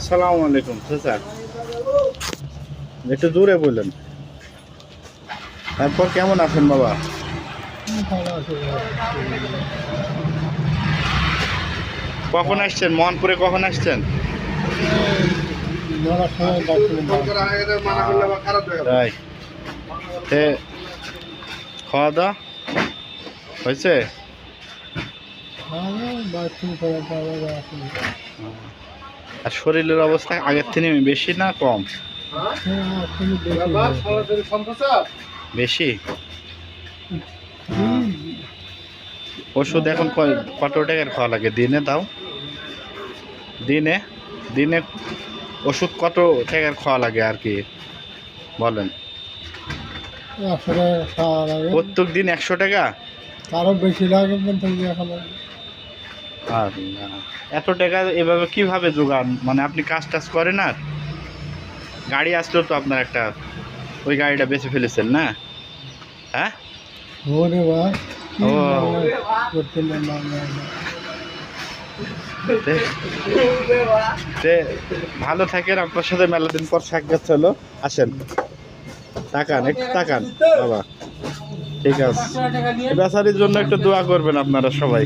আসসালামু আলাইকুম চাচা, একটু জোরে বললেন। তারপর কেমন আছেন বাবা? কখন আসছেন মোহনপুরে, কখন আসছেন? তাই খাওয়া দাওয়া হয়েছে? আর শরীরের অবস্থা আগের থেকে বেশি না কম? বেশি। ওষুধ এখন কত টাকার খাওয়া লাগে দিনে? তাও দিনে দিনে ওষুধ কত টাকার খাওয়া লাগে আর কি বলেন? প্রত্যেক দিন 100 টাকা? আরো বেশি লাগে। আর এত টাকা এভাবে কিভাবে জোগান? মানে আপনি কাজ টাজ করেন? আর গাড়ি আসলো তো আপনার একটা, ওই গাড়িটা বেঁচে ফেলেছেন না? হ্যাঁ ও ভালো থাকেন, আপনার সাথে মেলা দিন পর সাক্ষাৎ হলো। আসেন, তাকান, একটু তাকান বাবা। ঠিক আছে, বেচারির জন্য একটু দোয়া করবেন আপনারা সবাই।